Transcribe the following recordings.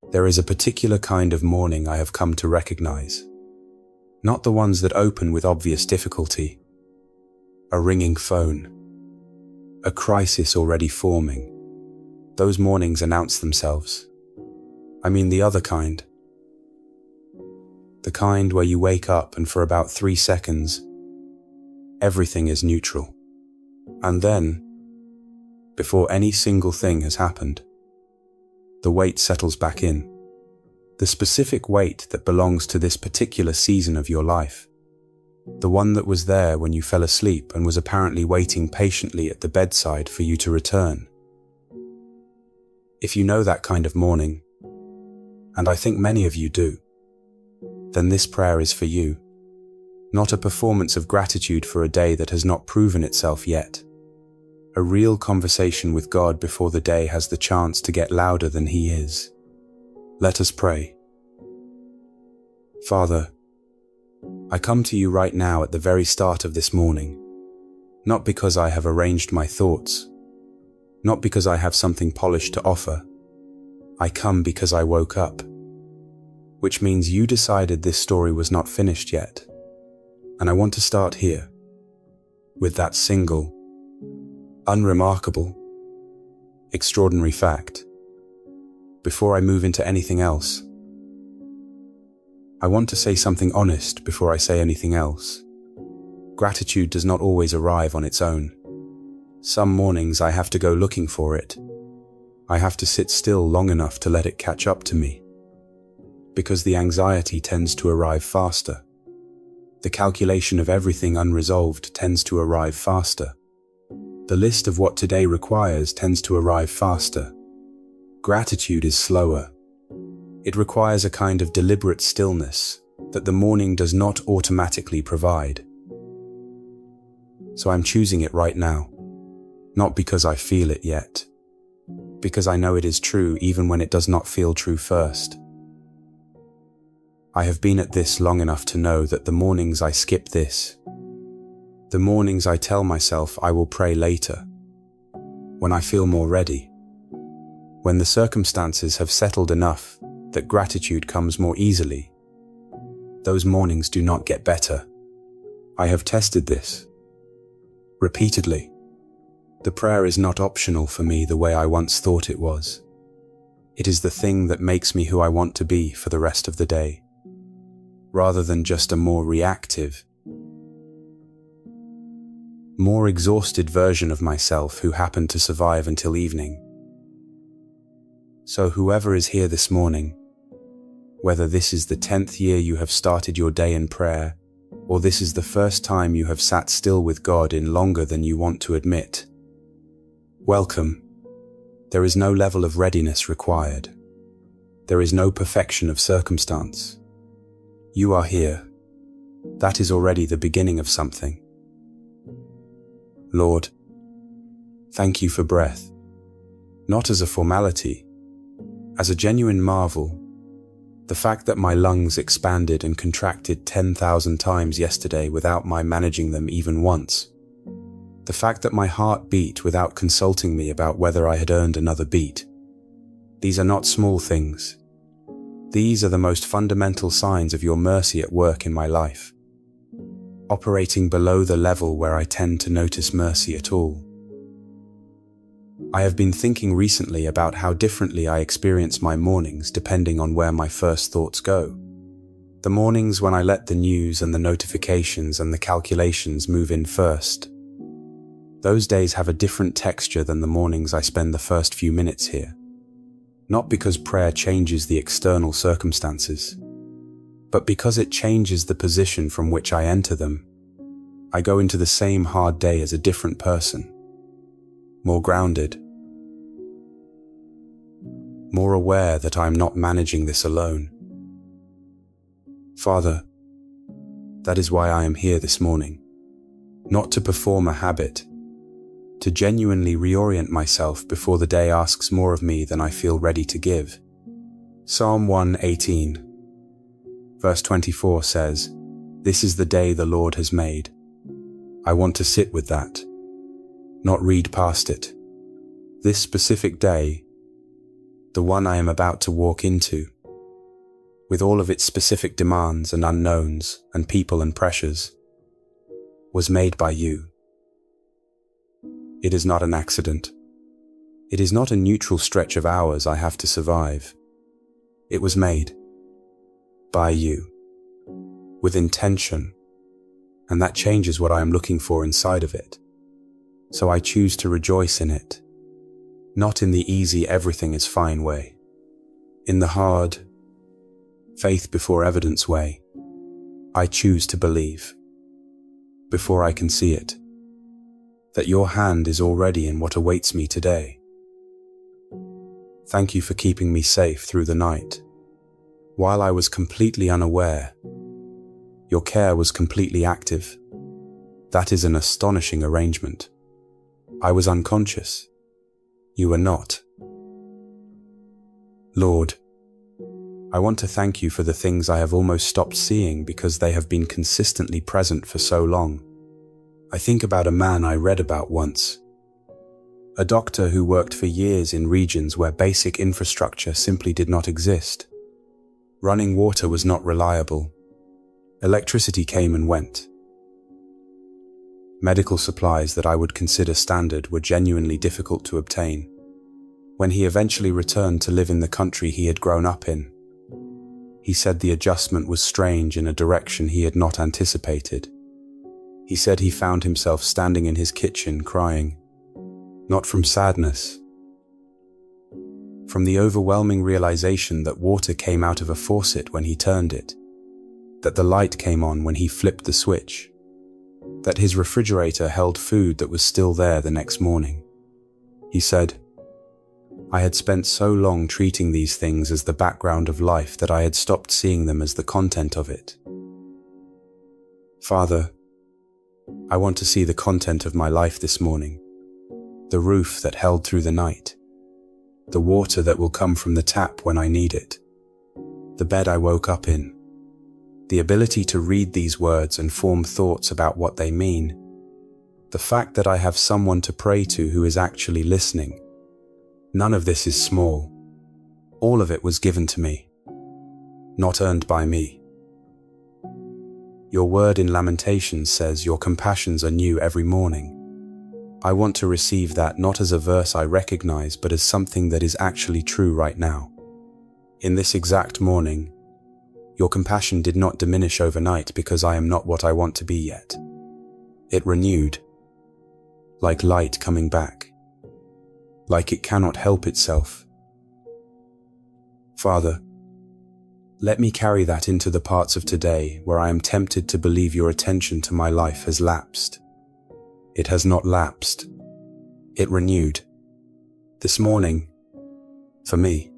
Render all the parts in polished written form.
There is a particular kind of morning I have come to recognize. Not the ones that open with obvious difficulty. A ringing phone. A crisis already forming. Those mornings announce themselves. I mean the other kind. The kind where you wake up and for about 3 seconds, everything is neutral. And then, before any single thing has happened, the weight settles back in. The specific weight that belongs to this particular season of your life. The one that was there when you fell asleep and was apparently waiting patiently at the bedside for you to return. If you know that kind of morning, and I think many of you do, then this prayer is for you. Not a performance of gratitude for a day that has not proven itself yet. A real conversation with God before the day has the chance to get louder than He is. Let us pray. Father, I come to you right now at the very start of this morning, not because I have arranged my thoughts, not because I have something polished to offer. I come because I woke up, which means you decided this story was not finished yet. And I want to start here, with that single, unremarkable, extraordinary fact. Before I move into anything else, I want to say something honest before I say anything else. Gratitude does not always arrive on its own. Some mornings I have to go looking for it. I have to sit still long enough to let it catch up to me. Because the anxiety tends to arrive faster. The calculation of everything unresolved tends to arrive faster. The list of what today requires tends to arrive faster. Gratitude is slower. It requires a kind of deliberate stillness that the morning does not automatically provide. So I'm choosing it right now, not because I feel it yet, because I know it is true even when it does not feel true first. I have been at this long enough to know that the mornings I skip this, the mornings I tell myself I will pray later, when I feel more ready, when the circumstances have settled enough that gratitude comes more easily, those mornings do not get better. I have tested this repeatedly. The prayer is not optional for me the way I once thought it was. It is the thing that makes me who I want to be for the rest of the day, rather than just a more reactive, more exhausted version of myself who happened to survive until evening. So whoever is here this morning, whether this is the 10th year you have started your day in prayer, or this is the first time you have sat still with God in longer than you want to admit, welcome. There is no level of readiness required. There is no perfection of circumstance. You are here. That is already the beginning of something. Lord, thank you for breath, not as a formality, as a genuine marvel. The fact that my lungs expanded and contracted 10,000 times yesterday without my managing them even once. The fact that my heart beat without consulting me about whether I had earned another beat. These are not small things. These are the most fundamental signs of your mercy at work in my life, operating below the level where I tend to notice mercy at all. I have been thinking recently about how differently I experience my mornings depending on where my first thoughts go. The mornings when I let the news and the notifications and the calculations move in first. Those days have a different texture than the mornings I spend the first few minutes here. Not because prayer changes the external circumstances, but because it changes the position from which I enter them. I go into the same hard day as a different person, more grounded, more aware that I am not managing this alone. Father, that is why I am here this morning, not to perform a habit, to genuinely reorient myself before the day asks more of me than I feel ready to give. Psalm 118, verse 24 says, "This is the day the Lord has made." I want to sit with that, not read past it. This specific day, the one I am about to walk into, with all of its specific demands and unknowns and people and pressures, was made by you. It is not an accident. It is not a neutral stretch of hours I have to survive. It was made by you, with intention, and that changes what I am looking for inside of it. So I choose to rejoice in it, not in the easy everything is fine way, in the hard, faith before evidence way. I choose to believe, before I can see it, that your hand is already in what awaits me today. Thank you for keeping me safe through the night. While I was completely unaware, your care was completely active. That is an astonishing arrangement. I was unconscious. You were not. Lord, I want to thank you for the things I have almost stopped seeing because they have been consistently present for so long. I think about a man I read about once, a doctor who worked for years in regions where basic infrastructure simply did not exist. Running water was not reliable. Electricity came and went. Medical supplies that I would consider standard were genuinely difficult to obtain. When he eventually returned to live in the country he had grown up in, he said the adjustment was strange in a direction he had not anticipated. He said he found himself standing in his kitchen crying, not from sadness, from the overwhelming realization that water came out of a faucet when he turned it, that the light came on when he flipped the switch, that his refrigerator held food that was still there the next morning. He said, I had spent so long treating these things as the background of life that I had stopped seeing them as the content of it. Father, I want to see the content of my life this morning, the roof that held through the night, the water that will come from the tap when I need it, the bed I woke up in, the ability to read these words and form thoughts about what they mean, the fact that I have someone to pray to who is actually listening. None of this is small. All of it was given to me, not earned by me. Your word in Lamentations says your compassions are new every morning. I want to receive that not as a verse I recognize, but as something that is actually true right now. In this exact morning, your compassion did not diminish overnight because I am not what I want to be yet. It renewed, like light coming back, like it cannot help itself. Father, let me carry that into the parts of today where I am tempted to believe your attention to my life has lapsed. It has not lapsed. It renewed. This morning, for me.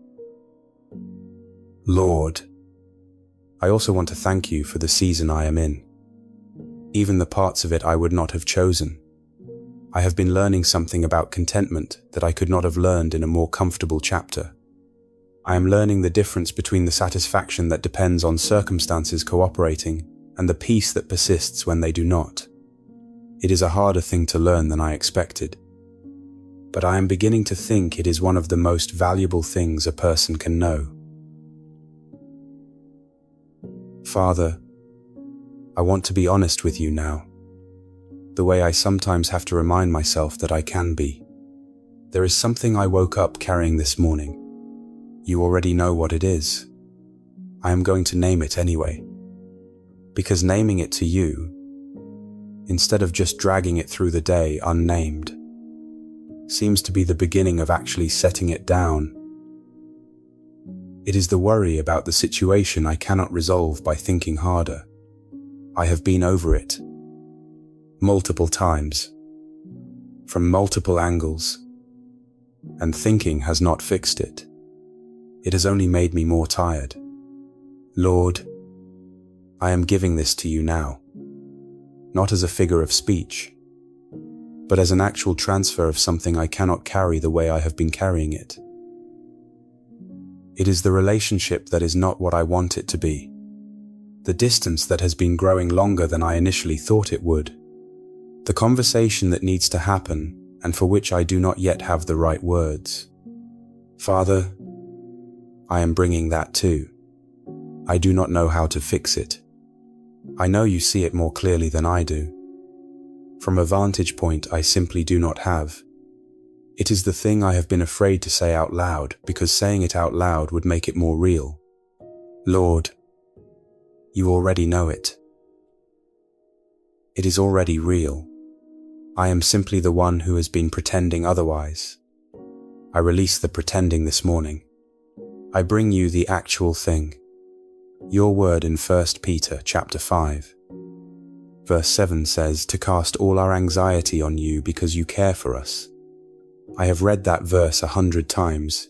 Lord, I also want to thank you for the season I am in. Even the parts of it I would not have chosen. I have been learning something about contentment that I could not have learned in a more comfortable chapter. I am learning the difference between the satisfaction that depends on circumstances cooperating and the peace that persists when they do not. It is a harder thing to learn than I expected, but I am beginning to think it is one of the most valuable things a person can know. Father, I want to be honest with you now, the way I sometimes have to remind myself that I can be. There is something I woke up carrying this morning. You already know what it is. I am going to name it anyway, because naming it to you, instead of just dragging it through the day unnamed, seems to be the beginning of actually setting it down. It is the worry about the situation I cannot resolve by thinking harder. I have been over it multiple times, from multiple angles, and thinking has not fixed it. It has only made me more tired. Lord, I am giving this to you now, not as a figure of speech, but as an actual transfer of something I cannot carry the way I have been carrying it. It is the relationship that is not what I want it to be, the distance that has been growing longer than I initially thought it would, the conversation that needs to happen and for which I do not yet have the right words. Father, I am bringing that too. I do not know how to fix it. I know you see it more clearly than I do. From a vantage point I simply do not have. It is the thing I have been afraid to say out loud, because saying it out loud would make it more real. Lord, you already know it. It is already real. I am simply the one who has been pretending otherwise. I release the pretending this morning. I bring you the actual thing. Your word in 1 Peter chapter 5. Verse 7 says to cast all our anxiety on you because you care for us. I have read that verse 100 times.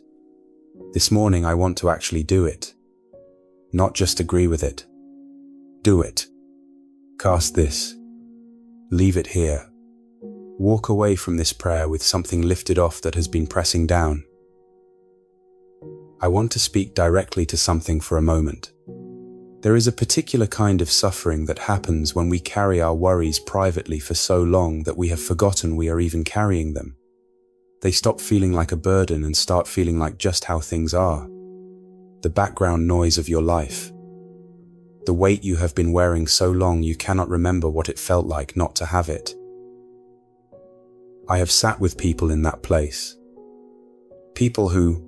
This morning I want to actually do it. Not just agree with it. Do it. Cast this. Leave it here. Walk away from this prayer with something lifted off that has been pressing down. I want to speak directly to something for a moment. There is a particular kind of suffering that happens when we carry our worries privately for so long that we have forgotten we are even carrying them. They stop feeling like a burden and start feeling like just how things are. The background noise of your life. The weight you have been wearing so long you cannot remember what it felt like not to have it. I have sat with people in that place. People who,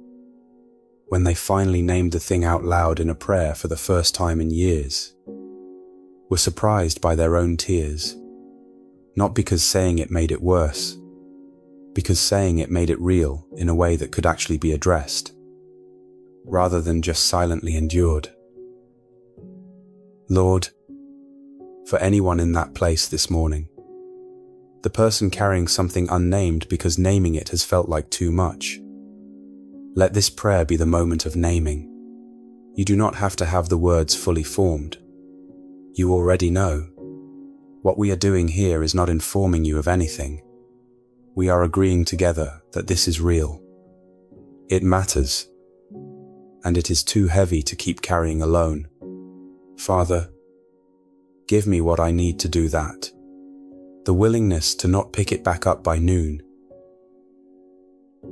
when they finally named the thing out loud in a prayer for the first time in years, were surprised by their own tears. Not because saying it made it worse, because saying it made it real in a way that could actually be addressed, rather than just silently endured. Lord, for anyone in that place this morning, the person carrying something unnamed because naming it has felt like too much, let this prayer be the moment of naming. You do not have to have the words fully formed. You already know. What we are doing here is not informing you of anything. We are agreeing together that this is real. It matters. And it is too heavy to keep carrying alone. Father, give me what I need to do that. The willingness to not pick it back up by noon.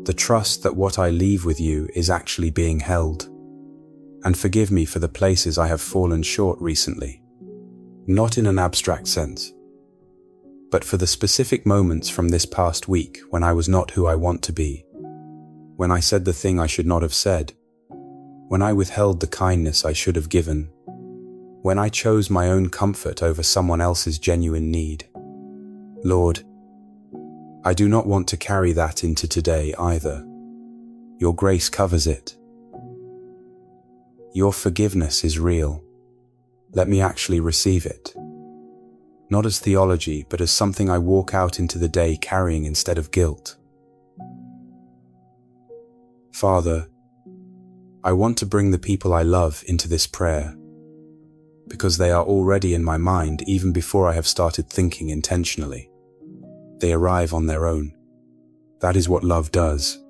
The trust that what I leave with you is actually being held. And forgive me for the places I have fallen short recently. Not in an abstract sense, but for the specific moments from this past week when I was not who I want to be. When I said the thing I should not have said. When I withheld the kindness I should have given. When I chose my own comfort over someone else's genuine need. Lord, I do not want to carry that into today either. Your grace covers it. Your forgiveness is real. Let me actually receive it. Not as theology, but as something I walk out into the day carrying instead of guilt. Father, I want to bring the people I love into this prayer, because they are already in my mind even before I have started thinking intentionally. They arrive on their own. That is what love does.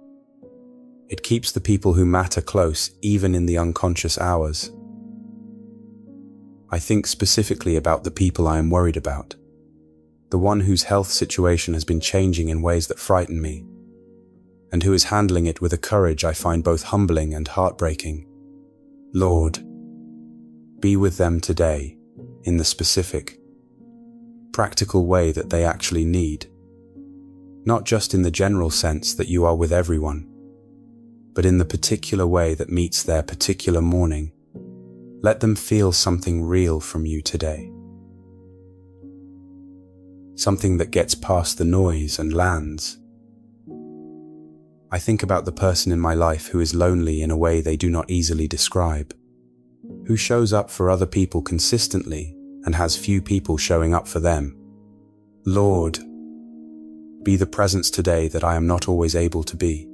It keeps the people who matter close even in the unconscious hours. I think specifically about the people I am worried about. The one whose health situation has been changing in ways that frighten me, and who is handling it with a courage I find both humbling and heartbreaking. Lord, be with them today in the specific, practical way that they actually need. Not just in the general sense that you are with everyone, but in the particular way that meets their particular morning. Let them feel something real from you today. Something that gets past the noise and lands. I think about the person in my life who is lonely in a way they do not easily describe, who shows up for other people consistently and has few people showing up for them. Lord, be the presence today that I am not always able to be.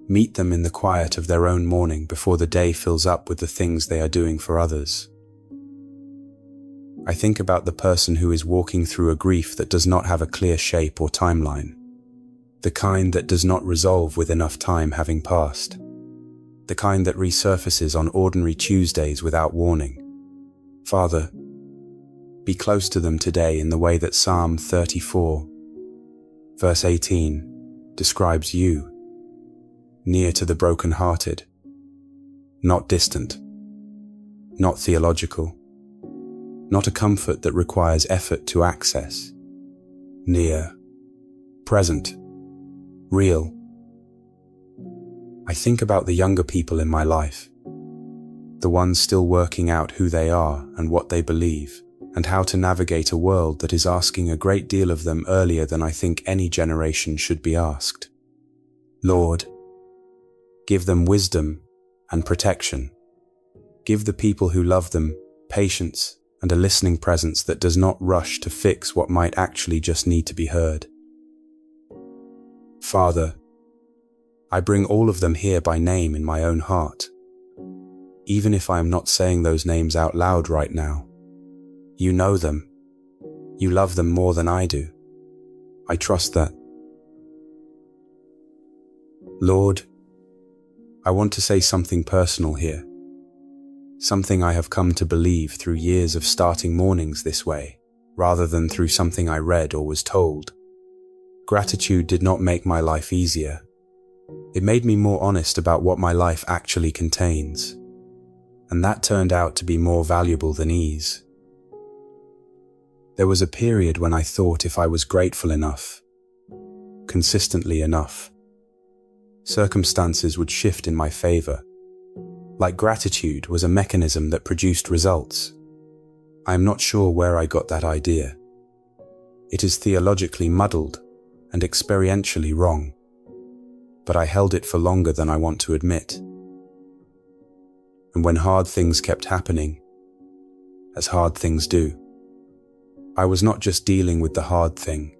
Meet them in the quiet of their own morning before the day fills up with the things they are doing for others. I think about the person who is walking through a grief that does not have a clear shape or timeline, the kind that does not resolve with enough time having passed, the kind that resurfaces on ordinary Tuesdays without warning. Father, be close to them today in the way that Psalm 34, verse 18, describes you, near to the brokenhearted. not distant, not theological, not a comfort that requires effort to access. Near, present, real. I think about the younger people in my life, the ones still working out who they are and what they believe, and how to navigate a world that is asking a great deal of them earlier than I think any generation should be asked. Lord, give them wisdom and protection. Give the people who love them patience and a listening presence that does not rush to fix what might actually just need to be heard. Father, I bring all of them here by name in my own heart. Even if I am not saying those names out loud right now, you know them. You love them more than I do. I trust that. Lord, I want to say something personal here. Something I have come to believe through years of starting mornings this way, rather than through something I read or was told. Gratitude did not make my life easier. It made me more honest about what my life actually contains. And that turned out to be more valuable than ease. There was a period when I thought if I was grateful enough, consistently enough, circumstances would shift in my favor. Like gratitude was a mechanism that produced results. I am not sure where I got that idea. It is theologically muddled and experientially wrong, but I held it for longer than I want to admit. And when hard things kept happening, as hard things do, I was not just dealing with the hard thing.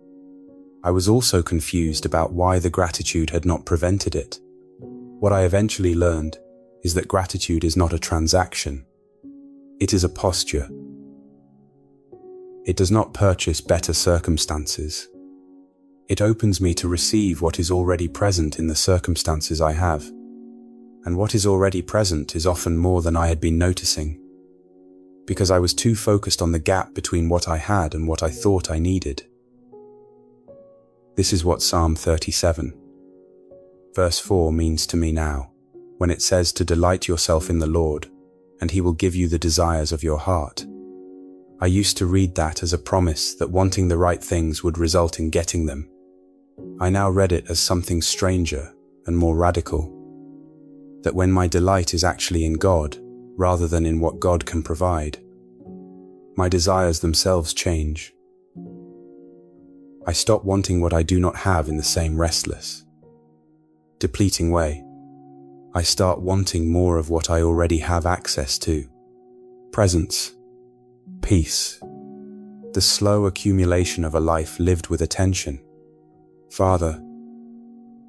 I was also confused about why the gratitude had not prevented it. What I eventually learned is that gratitude is not a transaction. It is a posture. It does not purchase better circumstances. It opens me to receive what is already present in the circumstances I have. And what is already present is often more than I had been noticing, because I was too focused on the gap between what I had and what I thought I needed. This is what Psalm 37, verse 4 means to me now, when it says to delight yourself in the Lord, and He will give you the desires of your heart. I used to read that as a promise that wanting the right things would result in getting them. I now read it as something stranger and more radical, that when my delight is actually in God, rather than in what God can provide, my desires themselves change. I stop wanting what I do not have in the same restless, depleting way. I start wanting more of what I already have access to. Presence, peace, the slow accumulation of a life lived with attention. Father,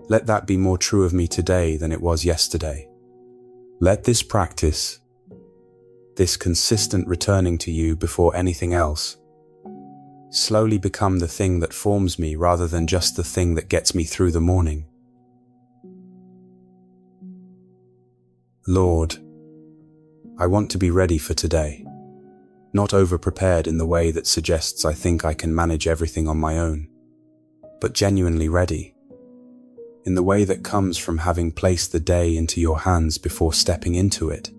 let that be more true of me today than it was yesterday. Let this practice, this consistent returning to you before anything else, slowly become the thing that forms me rather than just the thing that gets me through the morning. Lord, I want to be ready for today, not over-prepared in the way that suggests I think I can manage everything on my own, but genuinely ready, in the way that comes from having placed the day into your hands before stepping into it.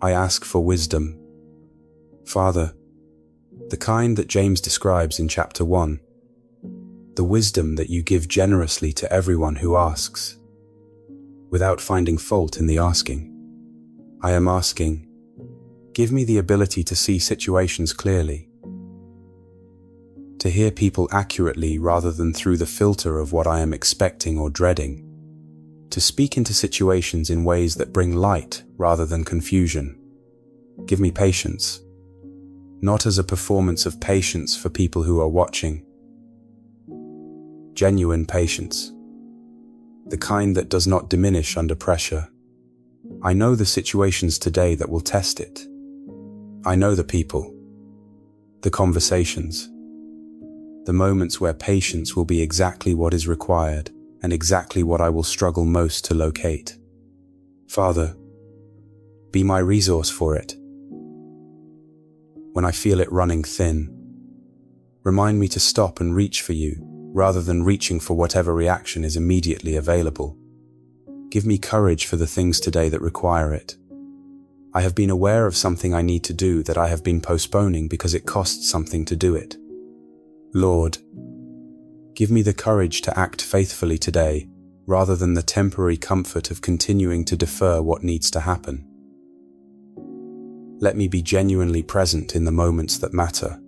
I ask for wisdom. Father, the kind that James describes in chapter 1, the wisdom that you give generously to everyone who asks, without finding fault in the asking. I am asking, give me the ability to see situations clearly, to hear people accurately rather than through the filter of what I am expecting or dreading, to speak into situations in ways that bring light rather than confusion. Give me patience, not as a performance of patience for people who are watching. Genuine patience, the kind that does not diminish under pressure. I know the situations today that will test it. I know the people, the conversations, the moments where patience will be exactly what is required and exactly what I will struggle most to locate. Father, be my resource for it. When I feel it running thin, remind me to stop and reach for you, rather than reaching for whatever reaction is immediately available. Give me courage for the things today that require it. I have been aware of something I need to do that I have been postponing because it costs something to do it. Lord, give me the courage to act faithfully today, rather than the temporary comfort of continuing to defer what needs to happen. Let me be genuinely present in the moments that matter,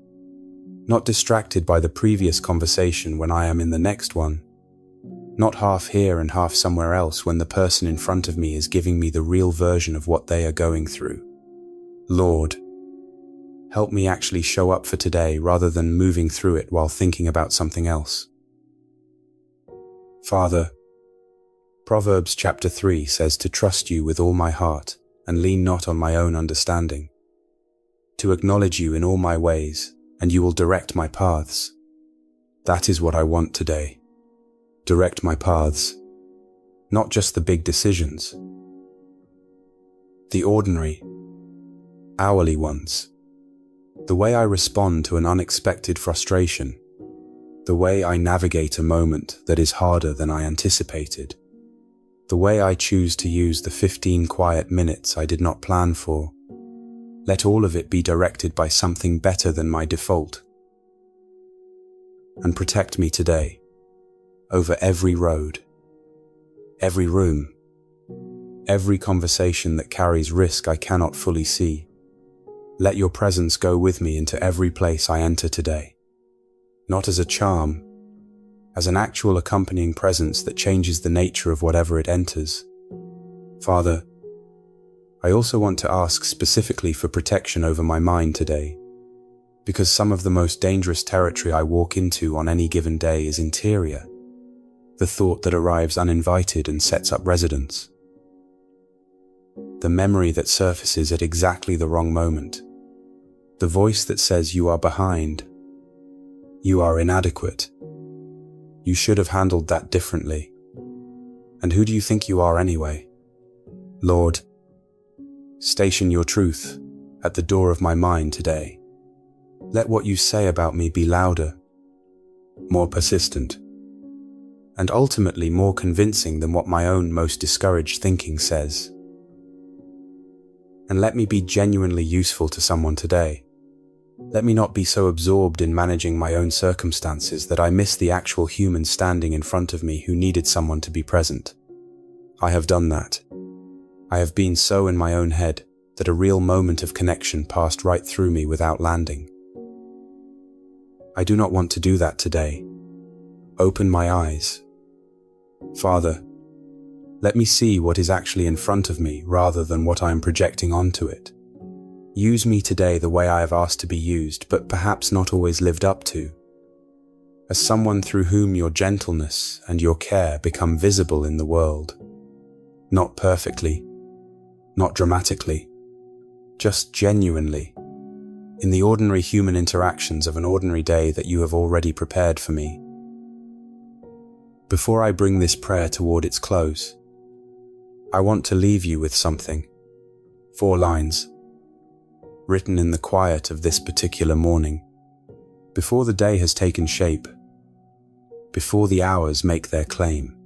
not distracted by the previous conversation when I am in the next one, not half here and half somewhere else when the person in front of me is giving me the real version of what they are going through. Lord, help me actually show up for today rather than moving through it while thinking about something else. Father, Proverbs chapter 3 says to trust you with all my heart and lean not on my own understanding, to acknowledge you in all my ways, and you will direct my paths. That is what I want today. Direct my paths, not just the big decisions, the ordinary, hourly ones. The way I respond to an unexpected frustration, the way I navigate a moment that is harder than I anticipated, the way I choose to use the 15 quiet minutes I did not plan for. Let all of it be directed by something better than my default. And protect me today, over every road, every room, every conversation that carries risk I cannot fully see. Let your presence go with me into every place I enter today, not as a charm, as an actual accompanying presence that changes the nature of whatever it enters. Father, I also want to ask specifically for protection over my mind today, because some of the most dangerous territory I walk into on any given day is interior, the thought that arrives uninvited and sets up residence, the memory that surfaces at exactly the wrong moment, the voice that says you are behind, you are inadequate, you should have handled that differently, and who do you think you are anyway? Lord, station your truth at the door of my mind today. Let what you say about me be louder, more persistent, and ultimately more convincing than what my own most discouraged thinking says. And let me be genuinely useful to someone today. Let me not be so absorbed in managing my own circumstances that I miss the actual human standing in front of me who needed someone to be present. I have done that. I have been so in my own head that a real moment of connection passed right through me without landing. I do not want to do that today. Open my eyes. Father, let me see what is actually in front of me rather than what I am projecting onto it. Use me today the way I have asked to be used, but perhaps not always lived up to, as someone through whom your gentleness and your care become visible in the world. Not perfectly, not dramatically, just genuinely, in the ordinary human interactions of an ordinary day that you have already prepared for me. Before I bring this prayer toward its close, I want to leave you with something. 4 lines, written in the quiet of this particular morning, before the day has taken shape, before the hours make their claim.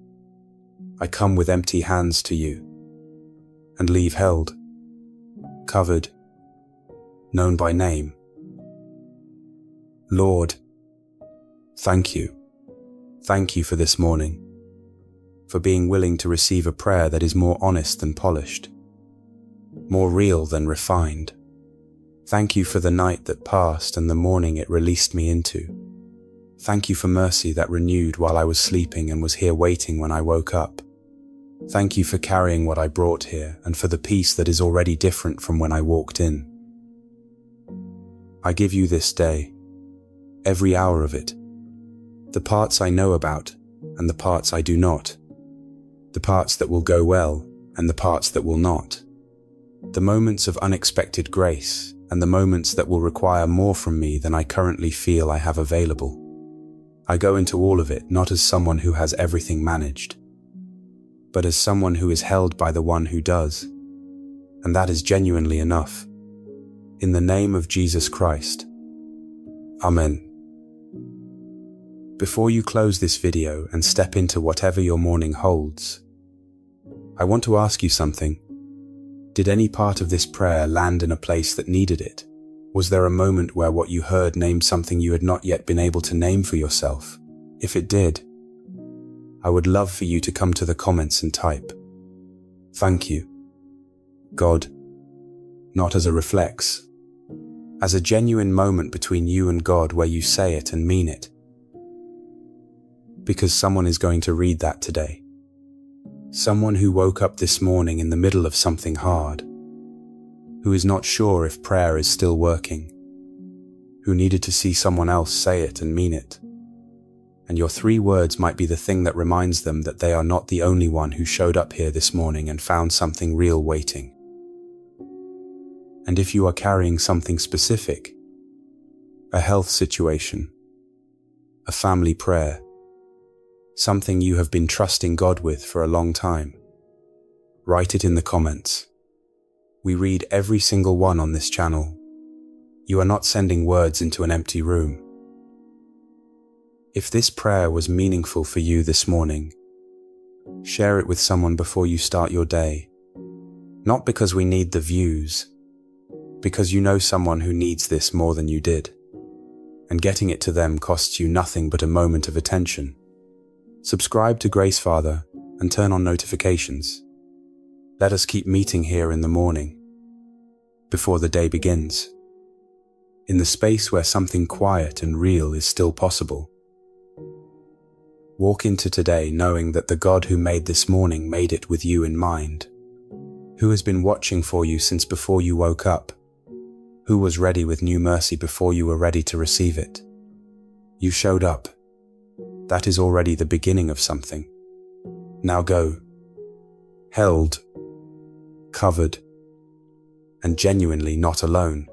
I come with empty hands to you, and leave held, covered, known by name. Lord, thank you. Thank you for this morning, for being willing to receive a prayer that is more honest than polished, more real than refined. Thank you for the night that passed and the morning it released me into. Thank you for mercy that renewed while I was sleeping and was here waiting when I woke up. Thank you for carrying what I brought here and for the peace that is already different from when I walked in. I give you this day, every hour of it, the parts I know about and the parts I do not, the parts that will go well and the parts that will not, the moments of unexpected grace and the moments that will require more from me than I currently feel I have available. I go into all of it not as someone who has everything managed, but as someone who is held by the one who does, and that is genuinely enough. In the name of Jesus Christ. Amen. Before you close this video and step into whatever your morning holds, I want to ask you something. Did any part of this prayer land in a place that needed it? Was there a moment where what you heard named something you had not yet been able to name for yourself? If it did, I would love for you to come to the comments and type, "Thank you, God," not as a reflex, as a genuine moment between you and God where you say it and mean it. Because someone is going to read that today. Someone who woke up this morning in the middle of something hard, who is not sure if prayer is still working, who needed to see someone else say it and mean it. And your 3 words might be the thing that reminds them that they are not the only one who showed up here this morning and found something real waiting. And if you are carrying something specific, a health situation, a family prayer, something you have been trusting God with for a long time, write it in the comments. We read every single one on this channel. You are not sending words into an empty room. If this prayer was meaningful for you this morning, share it with someone before you start your day. Not because we need the views, because you know someone who needs this more than you did. And getting it to them costs you nothing but a moment of attention. Subscribe to Grace Father and turn on notifications. Let us keep meeting here in the morning, before the day begins, in the space where something quiet and real is still possible. Walk into today knowing that the God who made this morning made it with you in mind, who has been watching for you since before you woke up, who was ready with new mercy before you were ready to receive it. You showed up. That is already the beginning of something. Now go, held, covered, and genuinely not alone.